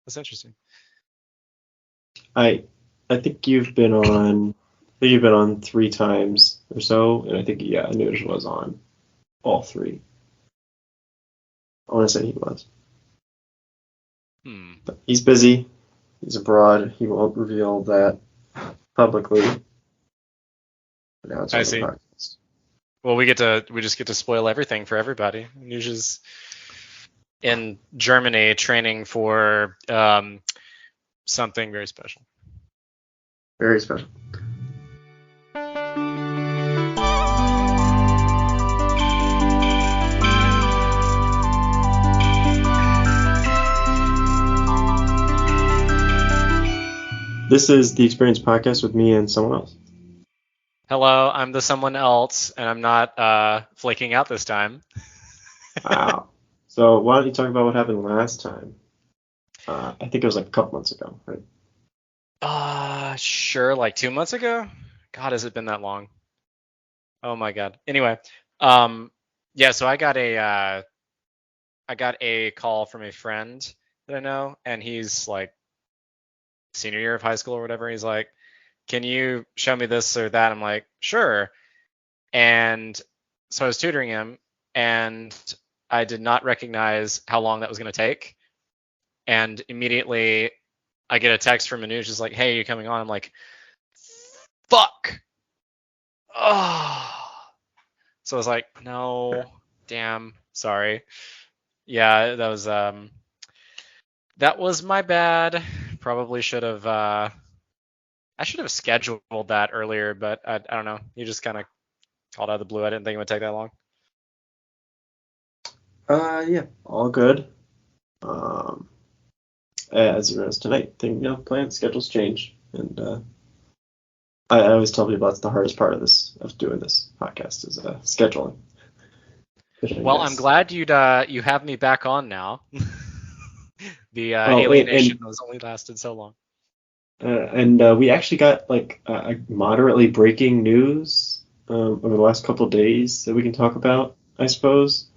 That's interesting. I think you've been on. I think you've been on 3 times or so, and I think Anuj was on all 3. I want to say he was. But he's busy. He's abroad. He won't reveal that publicly. But now it's on I the see. podcast. Well, we just get to spoil everything for everybody. Anuj is in Germany training for something very special. Very special. This is the Experience Podcast with me and someone else. Hello, I'm the someone else, and I'm not flaking out this time. Wow. So why don't you talk about what happened last time? I think it was like a couple months ago, right? Sure, like 2 months ago? God, has it been that long? Oh my God. Anyway, yeah, so I got a call from a friend that I know, and he's like senior year of high school or whatever. He's like, "Can you show me this or that?" I'm like, "Sure." And so I was tutoring him, and I did not recognize how long that was going to take. And immediately I get a text from Anuj, just like, "Hey, you coming on?" I'm like, "Fuck." Oh. So I was like, "No, damn, sorry." Yeah, that was my bad. Probably should have I should have scheduled that earlier, but I don't know. You just kind of called out of the blue. I didn't think it would take that long. Yeah, all good. As it is tonight, plans, schedules change, and I always tell people that's the hardest part of doing this podcast is scheduling. Well, I'm glad you have me back on now. The Oh, alienation has only lasted so long. And we actually got like a moderately breaking news over the last couple of days that we can talk about, I suppose.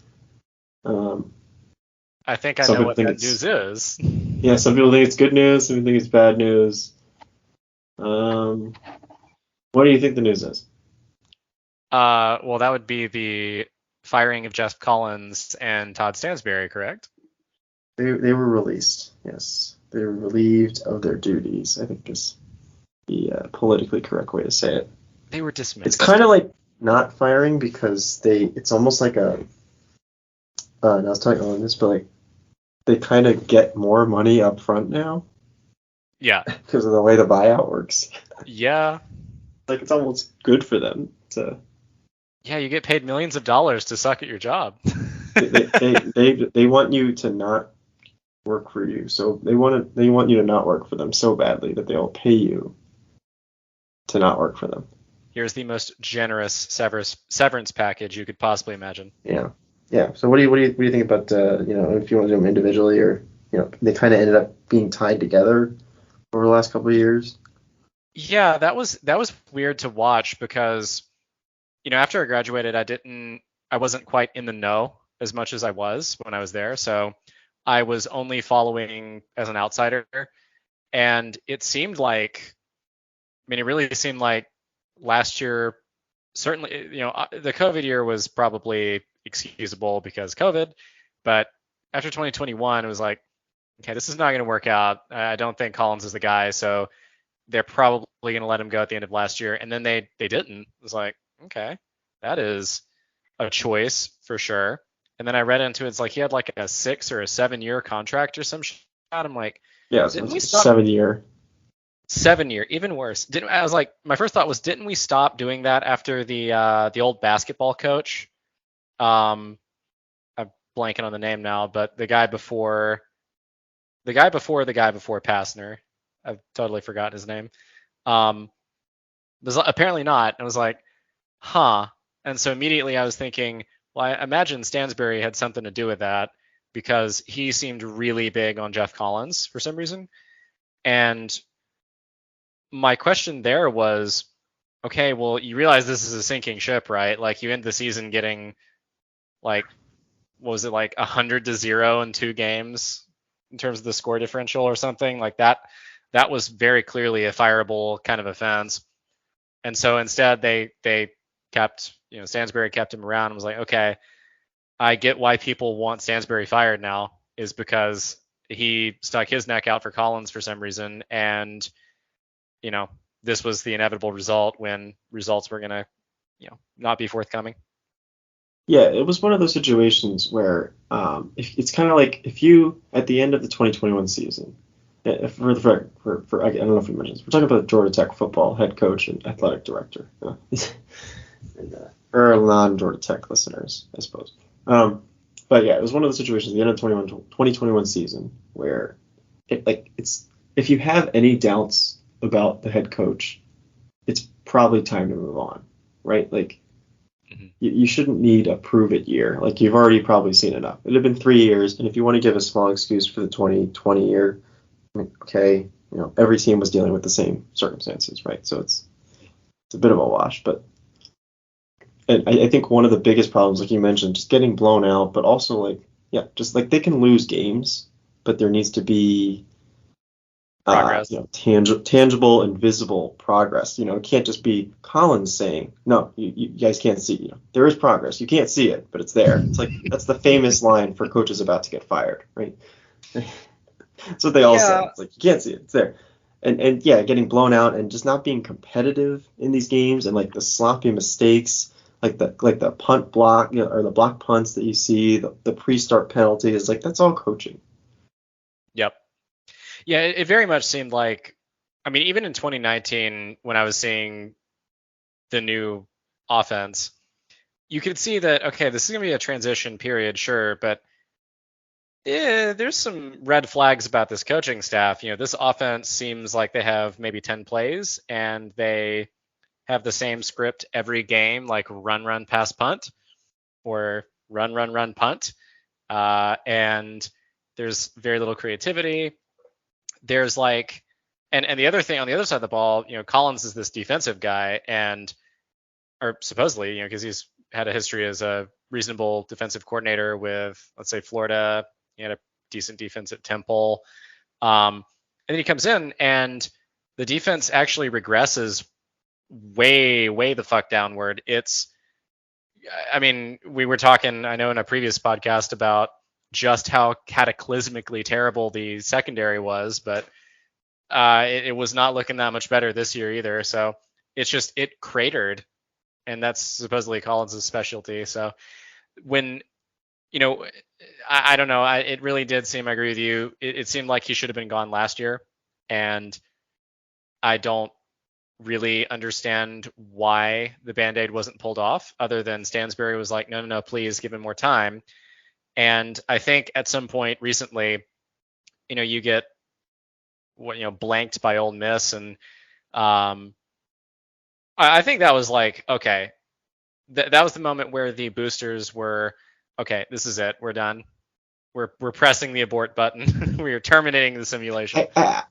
I think I know what that news is. Yeah, some people think it's good news, some people think it's bad news. What do you think the news is? Well, that would be the firing of Jeff Collins and Todd Stansberry, correct? They were released, yes. They were relieved of their duties, I think is the politically correct way to say it. They were dismissed. It's kind of like not firing because it's almost like I was talking on this, but like they kind of get more money up front now. Yeah. Because of the way the buyout works. Yeah. Like it's almost good for them to. Yeah, you get paid millions of dollars to suck at your job. they want you to not work for you, so they want you to not work for them so badly that they'll pay you to not work for them. Here's the most generous severance package you could possibly imagine. Yeah. So what do you think about if you want to do them individually or they kind of ended up being tied together over the last couple of years? Yeah, that was weird to watch because after I graduated, I wasn't quite in the know as much as I was when I was there, so I was only following as an outsider, and it really seemed like last year, certainly, the COVID year was probably excusable because COVID, but after 2021, it was like, okay, this is not going to work out. I don't think Collins is the guy, so they're probably going to let him go at the end of last year, and then they didn't. It was like, okay, that is a choice for sure. And then I read into it, it's like he had like a 6 or a 7 year contract or some shit. I'm like, yeah, didn't we stop? 7 year. 7 year, even worse. I was like, my first thought was, didn't we stop doing that after the old basketball coach? I'm blanking on the name now, but the guy before Pastner, I've totally forgotten his name. Was apparently not. I was like, huh. And so immediately I was thinking, well, I imagine Stansberry had something to do with that because he seemed really big on Jeff Collins for some reason. And my question there was, okay, well, you realize this is a sinking ship, right? Like you end the season getting like, what was it, like 100-0 in 2 games? in terms of the score differential or something like that. That was very clearly a fireable kind of offense. And so instead they kept, Stansbury kept him around and was like, okay, I get why people want Stansbury fired now, is because he stuck his neck out for Collins for some reason, and this was the inevitable result when results were gonna not be forthcoming. Yeah, it was one of those situations where if it's kind of like if you at the end of the 2021 season, for I don't know if we mentioned this, we're talking about Georgia Tech football head coach and athletic director, or non-Georgia Tech listeners, I suppose. But yeah, it was one of those situations at the end of the 2021 season where it's if you have any doubts about the head coach, it's probably time to move on, right? Like you shouldn't need a prove it year. Like you've already probably seen enough. It had been 3 years, and if you want to give a small excuse for the 2020 year, I mean, okay, every team was dealing with the same circumstances, right? So it's a bit of a wash, but and I think one of the biggest problems, like you mentioned, just getting blown out, but also just like they can lose games, but there needs to be Progress. Tangible and visible progress. It can't just be Collins saying, no, you guys can't see. There is progress. You can't see it, but it's there. It's like that's the famous line for coaches about to get fired, right? That's what they all say. It's like you can't see it. It's there. And yeah, getting blown out and just not being competitive in these games and like the sloppy mistakes, like the punt block, or the block punts that you see, the pre-start penalties, like that's all coaching. Yep. Yeah, it very much seemed like, I mean, even in 2019, when I was seeing the new offense, you could see that, okay, this is going to be a transition period, sure, but there's some red flags about this coaching staff. This offense seems like they have maybe 10 plays, and they have the same script every game, like run, pass, punt, or run, punt. And there's very little creativity. There's and the other thing on the other side of the ball, Collins is this defensive guy, or supposedly, because he's had a history as a reasonable defensive coordinator with, let's say, Florida. He had a decent defense at Temple. And then he comes in, and the defense actually regresses way the fuck downward. I mean, we were talking, I know, in a previous podcast about just how cataclysmically terrible the secondary was, but it was not looking that much better this year either. So it cratered, and that's supposedly Collins' specialty. So when, I don't know, it really did seem, I agree with you, it seemed like he should have been gone last year, and I don't really understand why the Band-Aid wasn't pulled off, other than Stansbury was like, no, please give him more time. And I think at some point recently, you get blanked by Ole Miss, and I think that was like, okay, that was the moment where the boosters were, okay, this is it, we're done, we're pressing the abort button, we are terminating the simulation. I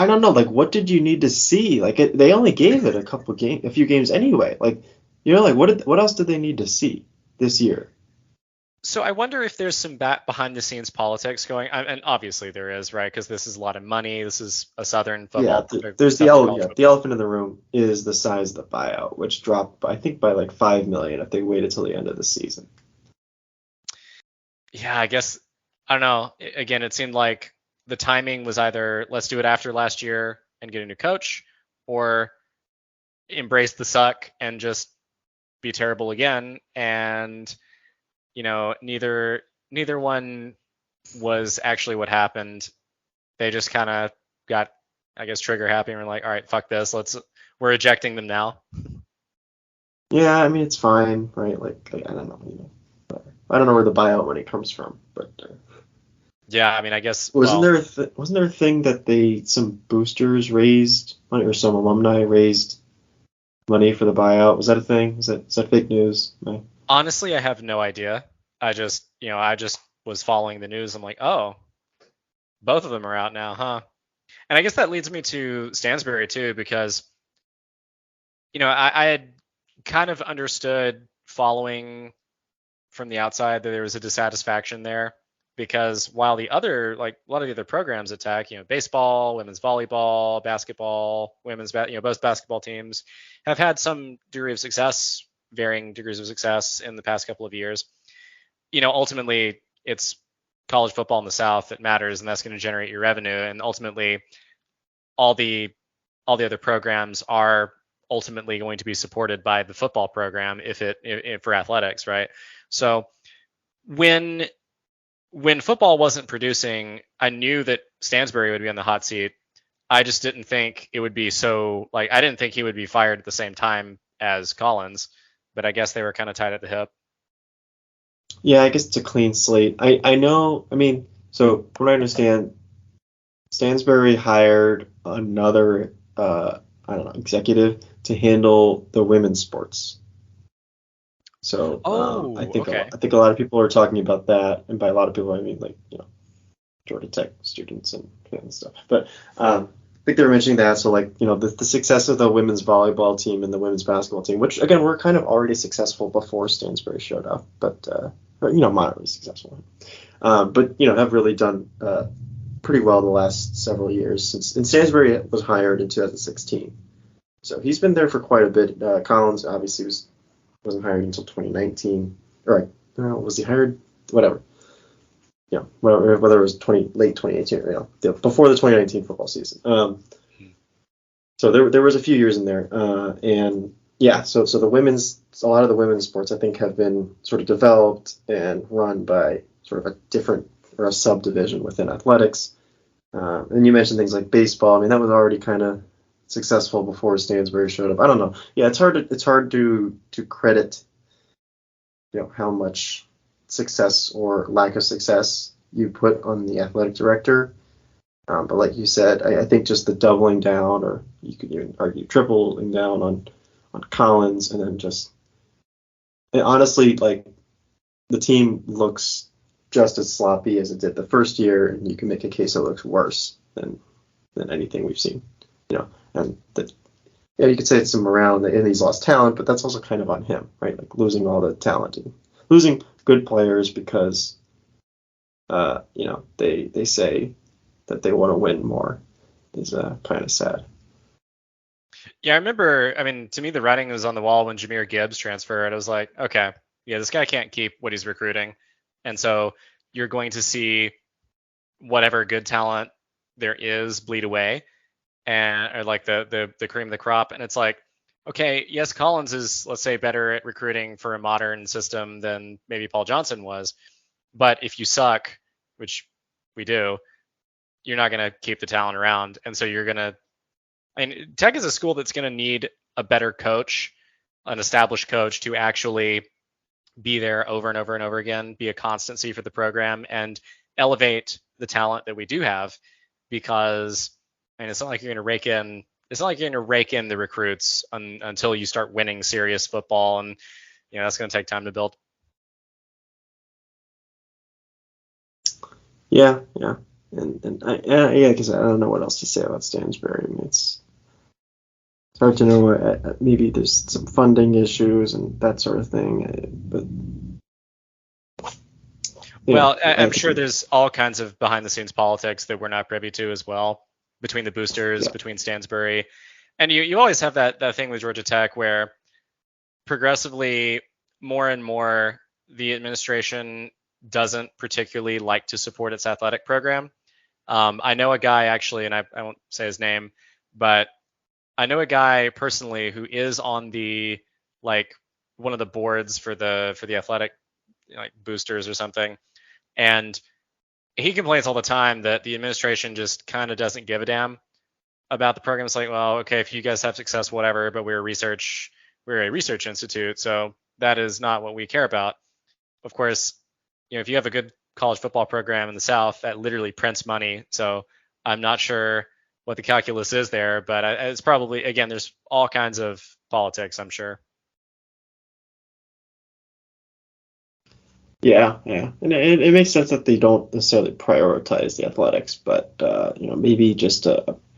don't know, like what did you need to see? Like they only gave it a few games anyway. Like like what else did they need to see this year? So I wonder if there's some behind the scenes politics going, and obviously there is, right? Because this is a lot of money. This is a Southern football. Yeah, there's the elephant in the room is the size of the buyout, which dropped, I think, by like $5 million if they waited till the end of the season. Yeah, I guess, I don't know. Again, it seemed like the timing was either let's do it after last year and get a new coach, or embrace the suck and just be terrible again. And neither one was actually what happened. They just kind of got, I guess, trigger happy and were like, all right, fuck this, we're ejecting them now. Yeah, I mean, it's fine, right? Like I don't know, I don't know where the buyout money comes from, but yeah, I mean, I guess wasn't there a thing that some boosters raised money, or some alumni raised money for the buyout? Was that a thing? Is that fake news? No. Honestly, I have no idea. I just was following the news. I'm like, oh, both of them are out now, huh? And I guess that leads me to Stansbury too, because I had kind of understood, following from the outside, that there was a dissatisfaction there because while the other, like a lot of the other programs at Tech, baseball, women's volleyball, basketball, both basketball teams have had some degree of success, varying degrees of success in the past couple of years. Ultimately it's college football in the South that matters, and that's going to generate your revenue. And ultimately all the other programs are ultimately going to be supported by the football program if for athletics, right? So when football wasn't producing, I knew that Stansbury would be on the hot seat. I just didn't think it would be I didn't think he would be fired at the same time as Collins, but I guess they were kind of tied at the hip. Yeah, I guess it's a clean slate. I know, so from what I understand, Stansbury hired another, executive to handle the women's sports. So I think a lot of people are talking about that, and by a lot of people I mean Georgia Tech students and stuff. But I think they were mentioning that. So the success of the women's volleyball team and the women's basketball team, which again were kind of already successful before Stansbury showed up, but moderately successful. But have really done pretty well the last several years and Stansbury was hired in 2016. So he's been there for quite a bit. Collins obviously wasn't hired until 2019. Or was he hired? Whatever. Whether it was late 2018 or before the 2019 football season. So there was a few years in there, and yeah. So a lot of the women's sports I think have been sort of developed and run by sort of a different or a subdivision within athletics. And you mentioned things like baseball. That was already kind of successful before Stansbury showed up. I don't know. Yeah, it's hard to credit how much success or lack of success you put on the athletic director. But like you said, I think just the doubling down, or you could even argue tripling down on Collins, and then honestly, the team looks just as sloppy as it did the first year, and you can make a case it looks worse than anything we've seen. And that you could say it's some morale and he's lost talent, but that's also kind of on him, right? Losing all the talent and losing good players because they say that they want to win more is kind of sad. Yeah, I remember, to me, the writing was on the wall when Jahmyr Gibbs transferred. I was like, okay, yeah, this guy can't keep what he's recruiting. And so you're going to see whatever good talent there is bleed away, or the cream of the crop. And it's like, okay, yes, Collins is, let's say, better at recruiting for a modern system than maybe Paul Johnson was. But if you suck, which we do, you're not going to keep the talent around. And so you're going to, Tech is a school that's going to need a better coach, an established coach, to actually be there over and over and over again, be a constancy for the program, and elevate the talent that we do have. Because it's not like you're going to rake in. It's not like you're going to rake in the recruits until you start winning serious football, and that's going to take time to build. Yeah, and because I don't know what else to say about Stansbury. It's hard to know. Maybe there's some funding issues and that sort of thing, but. Well, I'm sure there's all kinds of behind-the-scenes politics that we're not privy to as well, between the boosters, between Stansbury. And you always have that thing with Georgia Tech where progressively more and more the administration doesn't particularly like to support its athletic program. I know a guy actually, and I won't say his name, but I know a guy personally who is on the one of the boards for the athletic boosters or something. And he complains all the time that the administration just kind of doesn't give a damn about the program. It's like, well, okay, if you guys have success, whatever, but we're a research institute, so that is not what we care about. Of course, if you have a good college football program in the South, that literally prints money. So I'm not sure what the calculus is there, but it's probably, again, there's all kinds of politics, I'm sure. Yeah, and it makes sense that they don't necessarily prioritize the athletics, but maybe just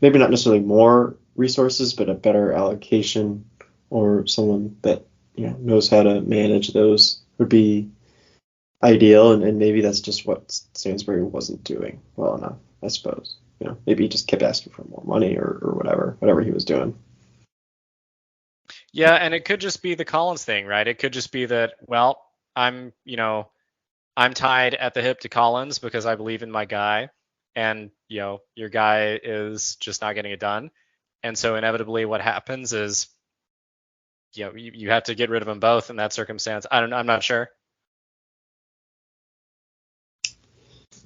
maybe not necessarily more resources, but a better allocation, or someone that knows how to manage those would be ideal, and maybe that's just what Stansbury wasn't doing well enough, I suppose. Maybe he just kept asking for more money or whatever he was doing. Yeah, and it could just be the Collins thing, right? It could just be that, well, I'm tied at the hip to Collins because I believe in my guy, and your guy is just not getting it done, and so inevitably what happens is you have to get rid of them both in that circumstance. I'm not sure.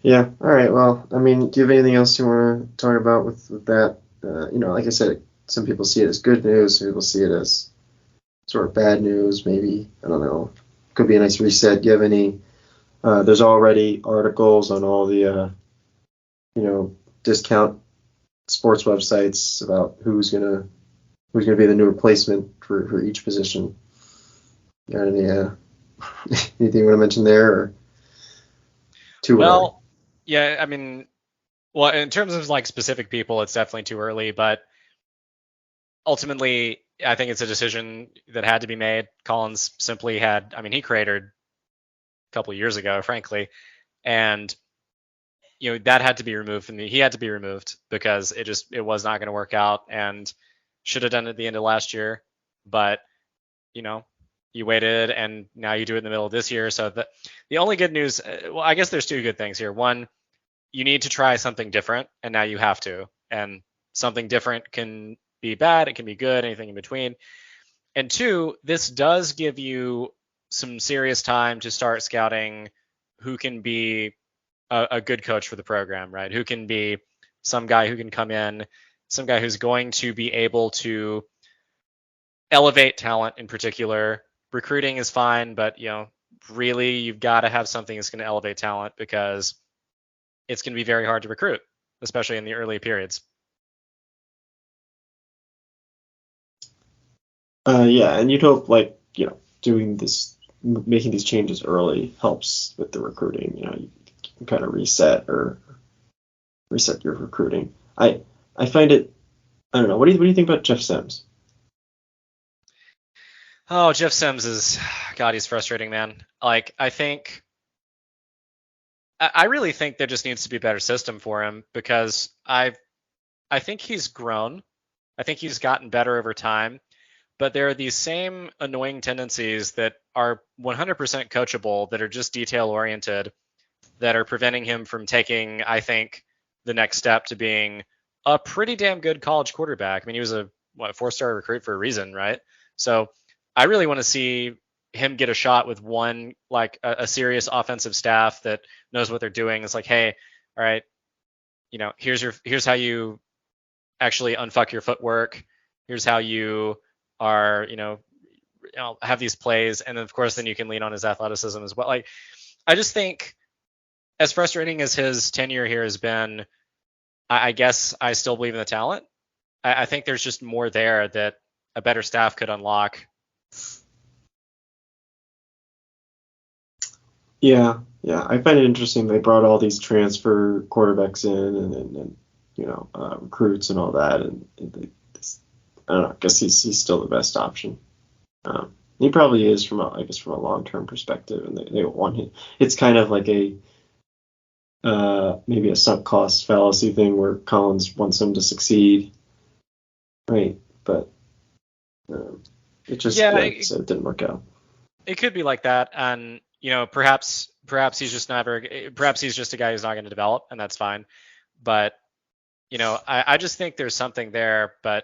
Yeah. All right. Well, I mean, do you have anything else you want to talk about with that? Like I said, some people see it as good news. Some people see it as sort of bad news. Maybe, I don't know. Could be a nice reset. Do you have any? There's already articles on all the discount sports websites about who's gonna be the new replacement for each position. Got any anything you want to mention there, or too early? Well, yeah, I mean, well, in terms of like specific people, it's definitely too early, but ultimately, I think it's a decision that had to be made. Collins simply had, I mean, he cratered a couple of years ago, frankly, and that had to be removed from he had to be removed because it was not going to work out, and should have done it at the end of last year, but you waited and now you do it in the middle of this year. So the only good news, well, I guess there's two good things here. One, you need to try something different, and now you have to, and something different can be bad, it can be good, anything in between. And two, this does give you some serious time to start scouting who can be a good coach for the program, right? Who can be some guy who can come in, some guy who's going to be able to elevate talent in particular. Recruiting is fine, but really you've got to have something that's going to elevate talent because it's going to be very hard to recruit, especially in the early periods. Yeah, and you'd hope doing this, making these changes early helps with the recruiting. You can kind of reset your recruiting. I find it. I don't know. What do you think about Jeff Sims? Oh, Jeff Sims is, God, he's frustrating, man. Like, I really think there just needs to be a better system for him because I think he's grown. I think he's gotten better over time, but there are these same annoying tendencies that are 100% coachable that are just detail oriented that are preventing him from taking, I think, the next step to being a pretty damn good college quarterback. I mean, he was a 4-star recruit for a reason, right? So I really want to see him get a shot with one, like a serious offensive staff that knows what they're doing. It's like, hey, all right, here's how you actually unfuck your footwork. Here's how you are, have these plays, and then of course then you can lean on his athleticism as well. Like, I just think, as frustrating as his tenure here has been, I guess I still believe in the talent. I think there's just more there that a better staff could unlock. Yeah, I find it interesting they brought all these transfer quarterbacks in and recruits and all that, and I don't know. I guess he's still the best option. He probably is from a long-term perspective, and they want him. It's kind of like a maybe a sunk cost fallacy thing where Collins wants him to succeed, right? But it just so it didn't work out. It could be like that, and perhaps he's just perhaps he's just a guy who's not going to develop, and that's fine. But I just think there's something there, but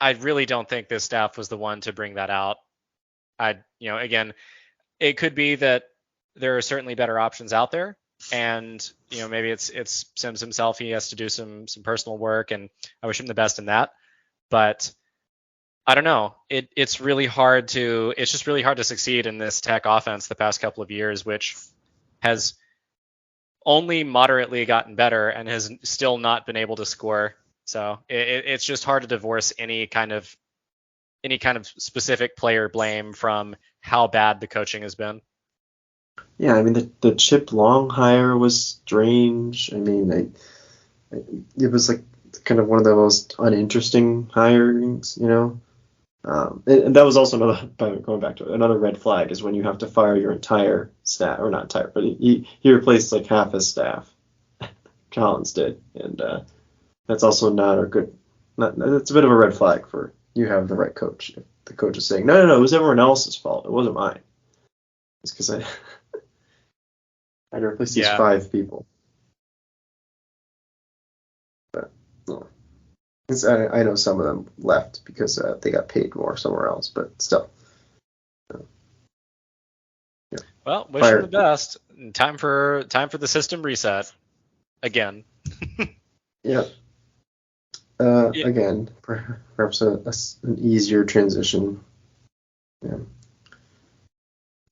I really don't think this staff was the one to bring that out. Again, it could be that there are certainly better options out there, and maybe it's Sims himself. He has to do some personal work, and I wish him the best in that. But I don't know. It's just really hard to succeed in this Tech offense the past couple of years, which has only moderately gotten better and has still not been able to score. So it's just hard to divorce any kind of specific player blame from how bad the coaching has been. Yeah, I mean the Chip Long hire was strange. I mean, it was like kind of one of the most uninteresting hirings, And that was also another, going back to it, another red flag is when you have to fire your entire staff, or not entire, but he replaced like half his staff. Collins did, and that's also not a good. It's a bit of a red flag for you have the right coach. If the coach is saying, no, it was everyone else's fault. It wasn't mine. It's because I had to replace these 5 people. But no. I know some of them left because they got paid more somewhere else, but still. Yeah. Well, wish them the best. Time for the system reset again. Yeah. Again, perhaps an easier transition. Yeah.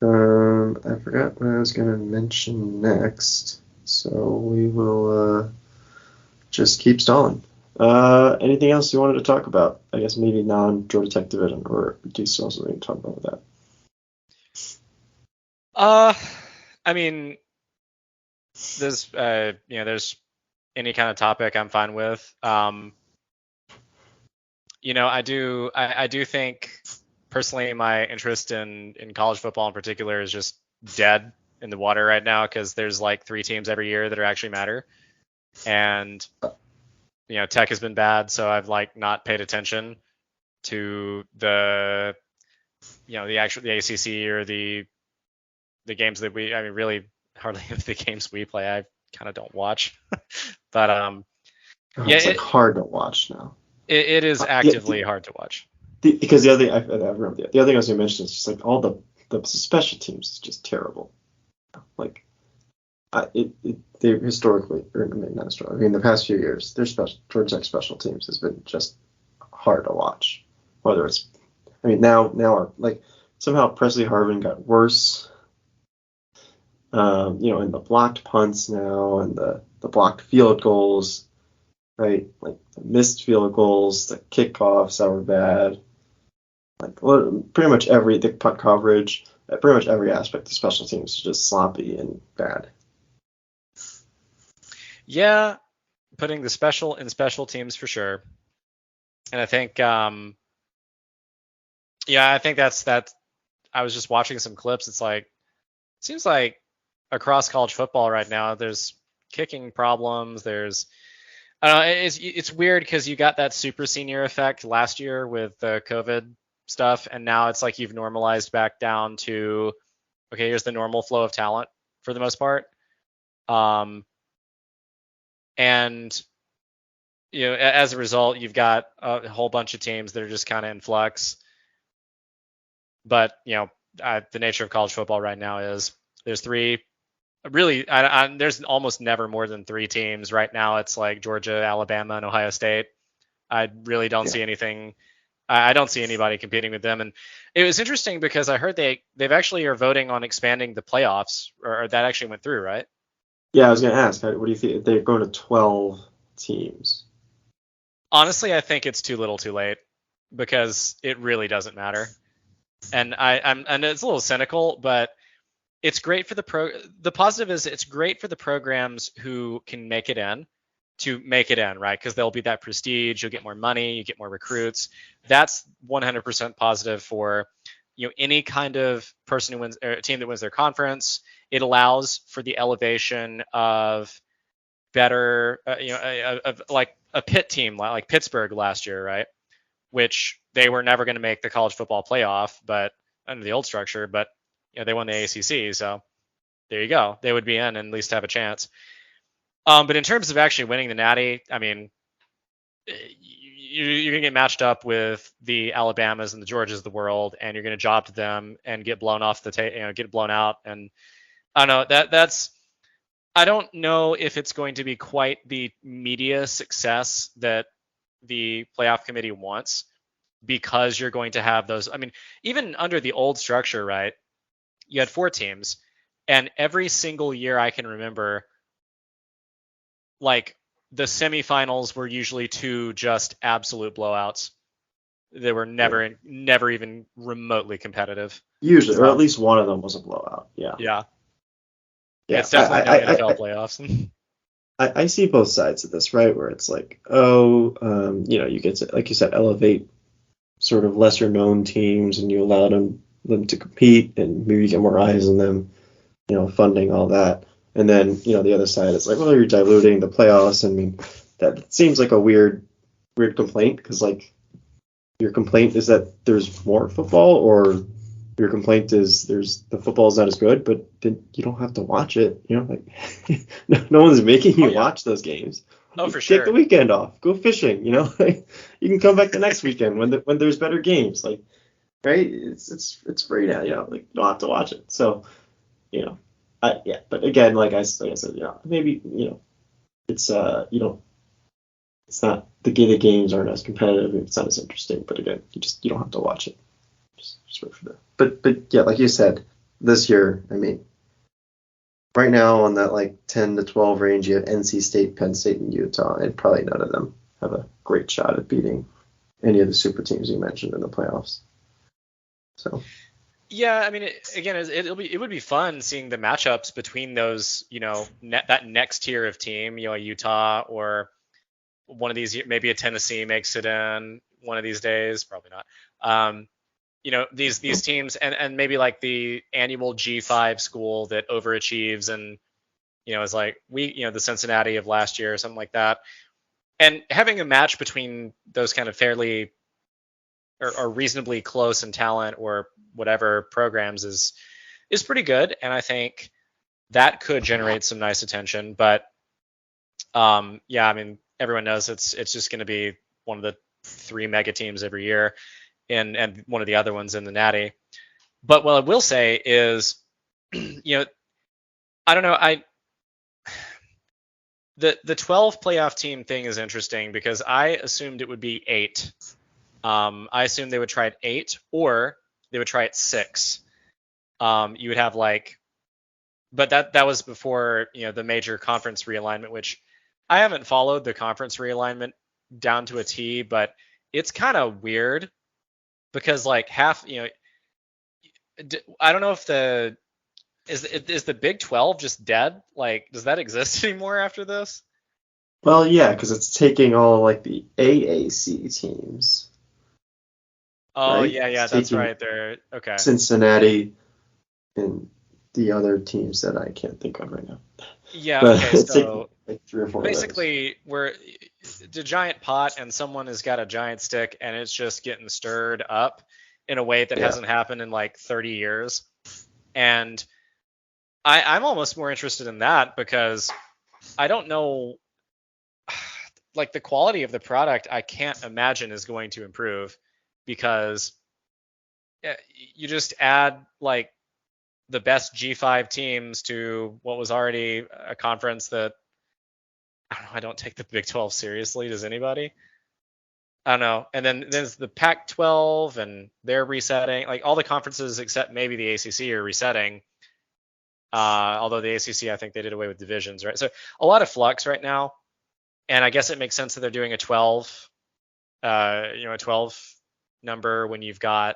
I forgot what I was going to mention next, so we will just keep stalling. Anything else you wanted to talk about? I guess maybe non-Georgia Tech division, or do you still have something to talk about with that? I mean, there's there's any kind of topic I'm fine with. I do think personally my interest in college football in particular is just dead in the water right now because there's like 3 teams every year that are actually matter, and Tech has been bad, so I've like not paid attention to the the ACC or the games that really hardly the games we play I kind of don't watch. But it's hard to watch now. It is actively hard to watch. Because the other thing I remember the other thing I was going to mention is just like all the special teams is just terrible. Like they historically, or not historically, I mean the past few years, their Georgia Tech special teams has been just hard to watch. Whether it's, now like somehow Presley Harvin got worse. And the blocked punts now and the blocked field goals, right? Like the missed field goals, the kickoffs that were bad. Like pretty much the punt coverage, pretty much every aspect of special teams is just sloppy and bad. Yeah, putting the special in special teams for sure. And I think, I think that's that. I was just watching some clips. It's like, it seems like across college football right now, there's kicking problems. There's, I don't know, it's weird because you got that super senior effect last year with the COVID stuff, and now it's like you've normalized back down to, okay, here's the normal flow of talent for the most part. And as a result, you've got a whole bunch of teams that are just kind of in flux. But the nature of college football right now is there's 3. Really, there's almost never more than 3 teams right now. It's like Georgia, Alabama, and Ohio State. I really don't see anything. I don't see anybody competing with them. And it was interesting because I heard they've actually are voting on expanding the playoffs, or that actually went through, right? Yeah, I was going to ask, what do you think? They're going to 12 teams. Honestly, I think it's too little too late because it really doesn't matter. And and it's a little cynical, but it's great for the positive is it's great for the programs who can make it in to make it in, right? Because there'll be that prestige, you'll get more money, you get more recruits. That's 100% positive for any kind of person who wins, or a team that wins their conference. It allows for the elevation of better, of like a Pitt team like Pittsburgh last year, right? Which they were never going to make the college football playoff, but under the old structure, but they won the ACC, so there you go. They would be in and at least have a chance. But in terms of actually winning the Natty, I mean, you're going to get matched up with the Alabamas and the Georgias of the world, and you're going to job to them and get blown off get blown out. And I don't know, that's I don't know if it's going to be quite the media success that the playoff committee wants, because you're going to have those. I mean, even under the old structure, right? You had 4 teams, and every single year I can remember, like the semifinals were usually 2 just absolute blowouts. They were never even remotely competitive. Usually, or at least one of them was a blowout. Yeah. Yeah. It's definitely no NFL playoffs. I see both sides of this, right? Where it's like, you get to, like you said, elevate sort of lesser known teams and you allow them to compete and maybe get more eyes on them, funding, all that. And then, the other side is like, well, you're diluting the playoffs. I mean, that seems like a weird complaint because, like, your complaint is that there's more football, or your complaint is the football is not as good, but then you don't have to watch it. Like no one's making you watch those games. Oh, for sure. Take the weekend off. Go fishing. Like, you can come back the next weekend when there's better games. Like, right? It's free now. Like, you don't have to watch it. So, But again, like I said, maybe it's it's not the games aren't as competitive. It's not as interesting. But again, you don't have to watch it. Just wait for that. But yeah, like you said, this year, I mean, right now on that like 10 to 12 range, you have NC State, Penn State, and Utah, and probably none of them have a great shot at beating any of the super teams you mentioned in the playoffs. So. Yeah, I mean, it would be fun seeing the matchups between those, that next tier of team, Utah or one of these, maybe a Tennessee makes it in one of these days, probably not. These teams and maybe like the annual G5 school that overachieves and, is like the Cincinnati of last year or something like that. And having a match between those kind of fairly or reasonably close in talent or whatever programs is pretty good. And I think that could generate some nice attention. But yeah, I mean, everyone knows it's just going to be one of the 3 mega teams every year. And one of the other ones in the Natty. But what I will say is, I don't know, the 12 playoff team thing is interesting because I assumed it would be 8. I assumed they would try at 8 or they would try at 6. You would have but that was before the major conference realignment, which I haven't followed the conference realignment down to a T, but it's kind of weird. Because half, I don't know if is the Big 12 just dead? Like, does that exist anymore after this? Well, yeah, because it's taking all the AAC teams. Oh, right? yeah, that's right. They're okay. Cincinnati and the other teams that I can't think of right now. Yeah, but okay, so 3 or 4 basically we're the giant pot and someone has got a giant stick and it's just getting stirred up in a way that hasn't happened in 30 years. And I'm almost more interested in that because I don't know, the quality of the product I can't imagine is going to improve because you just add the best G5 teams to what was already a conference that I don't take the Big 12 seriously. Does anybody? I don't know. And then there's the Pac-12 and they're resetting. All the conferences except maybe the ACC are resetting. Although the ACC, I think they did away with divisions, right? So a lot of flux right now. And I guess it makes sense that they're doing a 12, a 12 number when you've got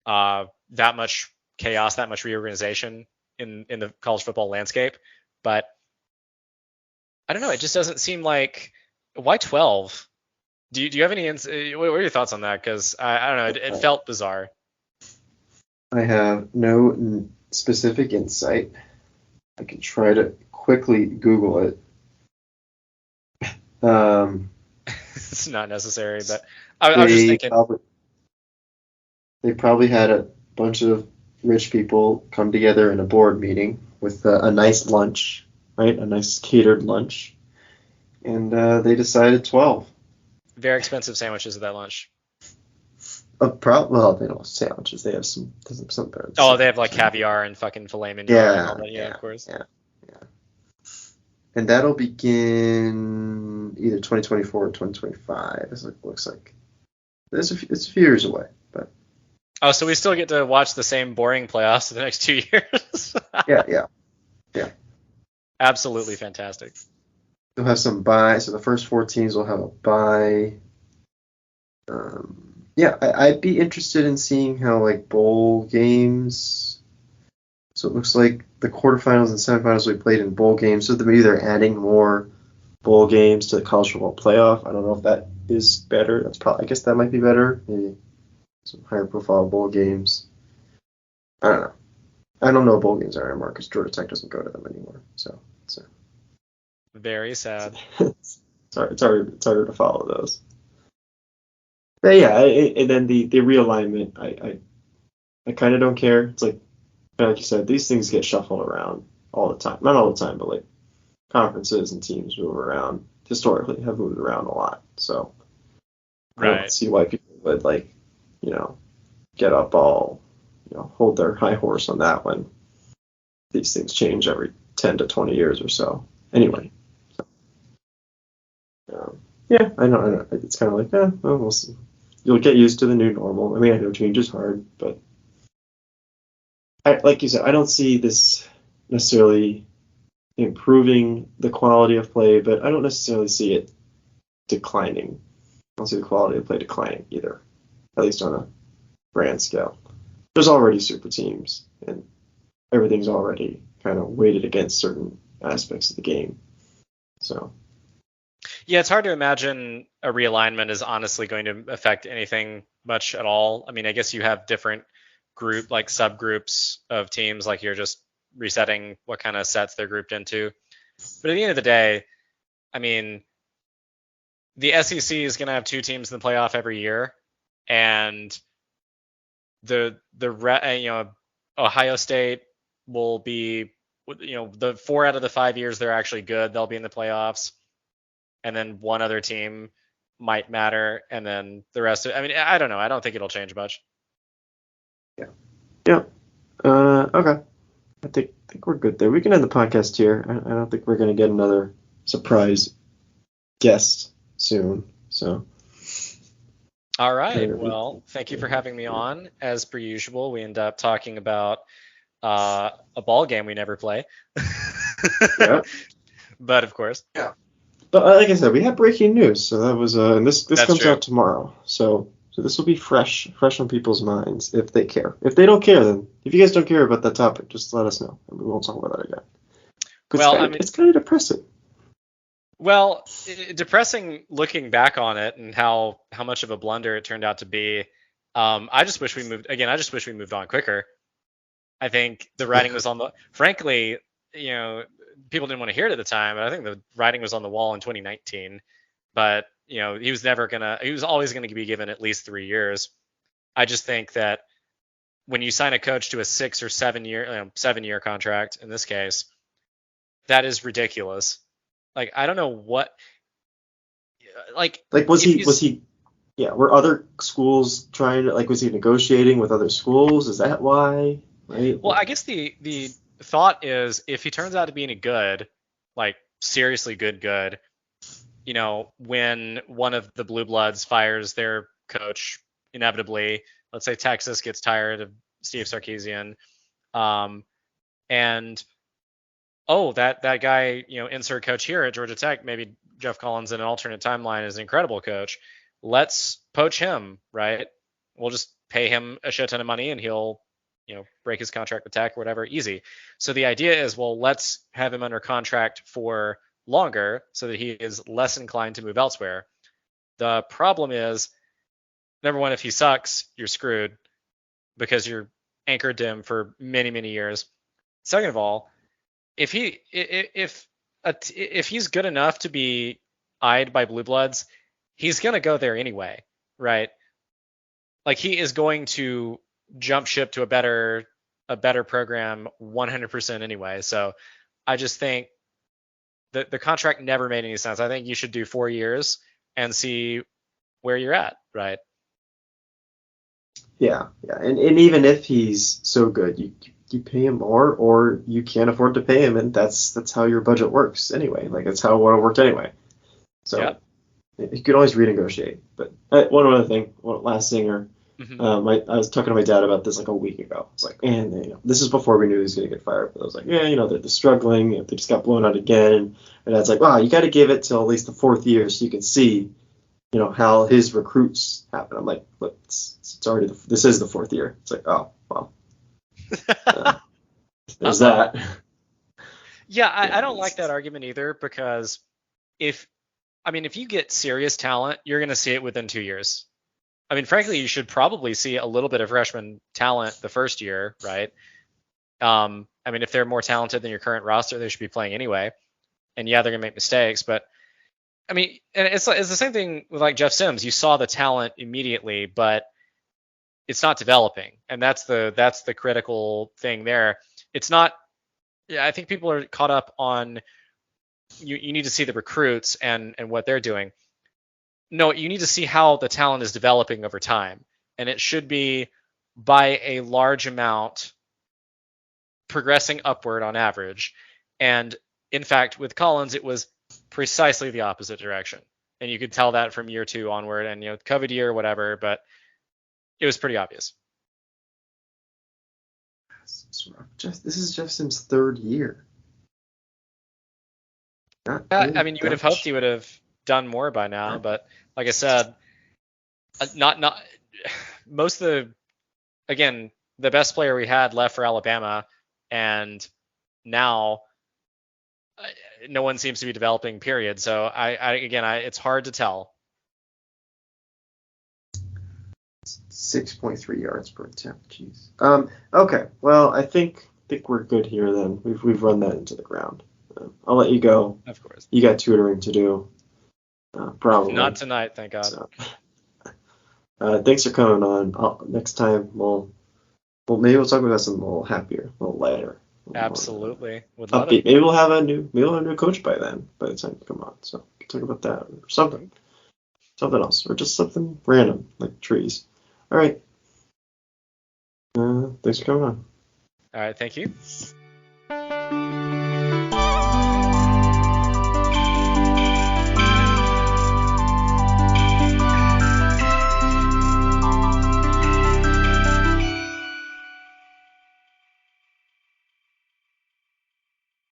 that much chaos, that much reorganization in the college football landscape. But I don't know. It just doesn't seem like why 12? Do you have any? What are your thoughts on that? Because I don't know. It felt bizarre. I have no specific insight. I can try to quickly Google it. It's not necessary, but I was just thinking. They probably had a bunch of rich people come together in a board meeting with a nice lunch, right? A nice catered lunch. And they decided 12. Very expensive sandwiches at that lunch. Well, they don't have sandwiches. They have some. Oh, they have caviar and fucking filet mignon. Yeah, and all that. Yeah, of course. Yeah. And that'll begin either 2024 or 2025. It looks like. It's a few years away, but. Oh, so we still get to watch the same boring playoffs for the next 2 years. Yeah. Absolutely fantastic. They'll have some bye, so the first 4 teams will have a bye. I'd be interested in seeing how bowl games. So it looks like the quarterfinals and semifinals will be played in bowl games. So maybe they're adding more bowl games to the college football playoff. I don't know if that is better. That's probably, I guess that might be better. Maybe some higher profile bowl games. I don't know. I don't know what bowl games are anymore because Georgia Tech doesn't go to them anymore. So Very sad. it's harder to follow those. But yeah, and then the realignment, I kind of don't care. It's like you said, these things get shuffled around all the time. Not all the time, but like conferences and teams move around. Historically, have moved around a lot. So I don't see why people would get up all hold their high horse on that when these things change every 10 to 20 years or so. Anyway, yeah, I know. It's kind of like, well, we'll see. You'll get used to the new normal. I mean, I know change is hard, but like you said, I don't see this necessarily improving the quality of play, but I don't necessarily see it declining. I don't see the quality of play declining either, at least on a grand scale. There's already super teams, and everything's already kind of weighted against certain aspects of the game. So. Yeah, it's hard to imagine a realignment is honestly going to affect anything much at all. I mean, I guess you have different subgroups of teams, like you're just resetting what kind of sets they're grouped into. But at the end of the day, I mean, the SEC is going to have two teams in the playoff every year, and Ohio State will be, the 4 out of the 5 years they're actually good, they'll be in the playoffs. And then one other team might matter, and then the rest I mean, I don't know. I don't think it'll change much. Yeah. Okay. I think we're good there. We can end the podcast here. I don't think we're going to get another surprise guest soon. So. All right. Well, thank you for having me on. As per usual, we end up talking about a ball game we never play. Yeah. But of course. Yeah. But like I said, we have breaking news. So that was and this comes out tomorrow. So this will be fresh on people's minds if they care. If they don't care, then if you guys don't care about that topic, just let us know and we won't talk about that again. Well, it's kind of depressing. Well, depressing looking back on it and how much of a blunder it turned out to be. I just wish we moved on quicker. I think the writing was on the. Frankly, people didn't want to hear it at the time, but I think the writing was on the wall in 2019. But he was always going to be given at least 3 years. I just think that when you sign a coach to a 6 or 7 year contract in this case, that is ridiculous. Like, I don't know what. Was he? Yeah, were other schools trying to was he negotiating with other schools? Is that why? Right. Well, I guess the thought is if he turns out to be any good, like seriously good, when one of the Blue Bloods fires their coach inevitably, let's say Texas gets tired of Steve Sarkisian, and that guy, insert coach here at Georgia Tech, maybe Jeff Collins in an alternate timeline is an incredible coach. Let's poach him, right? We'll just pay him a shit ton of money and he'll, break his contract with Tech or whatever, easy. So the idea is, well, let's have him under contract for longer so that he is less inclined to move elsewhere. The problem is, number one, if he sucks, you're screwed because you're anchored to him for many, many years. Second of all, if he's good enough to be eyed by Blue Bloods, he's going to go there anyway, right? Like, he is going to jump ship to a better program 100% anyway. So I just think that the contract never made any sense. I think you should do 4 years and see where you're at, right? Yeah. And even if he's so good, you pay him more, or you can't afford to pay him, and that's how your budget works anyway. Like, that's how it worked anyway. So you could always renegotiate. But one other thing, last thing, I was talking to my dad about this like a week ago. It's like, man, this is before we knew he was going to get fired. But I was like, they're struggling. They just got blown out again. And Dad's like, wow, you got to give it till at least the 4th year so you can see, how his recruits happen. I'm like, look, it's already this is the 4th year. It's like, oh, well. There's that. Yeah, I don't like that argument either, because if I mean, if you get serious talent, you're going to see it within 2 years. I mean, frankly, you should probably see a little bit of freshman talent the first year, right? I mean, if they're more talented than your current roster, they should be playing anyway. And yeah, they're going to make mistakes, but I mean, and it's the same thing with like Jeff Sims. You saw the talent immediately, but it's not developing, and that's the critical thing there. It's not. Yeah, I think people are caught up on you need to see the recruits and what they're doing. No, you need to see how the talent is developing over time, and it should be by a large amount progressing upward on average. And in fact, with Collins, it was precisely the opposite direction, and you could tell that from year 2 onward. And COVID year, whatever, but it was pretty obvious. This is Jeff Sims' third year. I mean, you would have hoped he would have done more by now, but like I said, not most of the best player we had left for Alabama, and now no one seems to be developing. Period. So it's hard to tell. 6.3 yards per attempt. Jeez. Okay. Well, I think we're good here then. We've run that into the ground. I'll let you go. Of course. You got tutoring to do. Probably. Not tonight, thank God. So, thanks for coming on. Next time maybe we'll talk about something a little happier, a little lighter. Absolutely. Would love it. Maybe we'll have a new coach by then, by the time you come on. So we can talk about that or something else, or just something random like trees. All right. Thanks for coming on. All right. Thank you.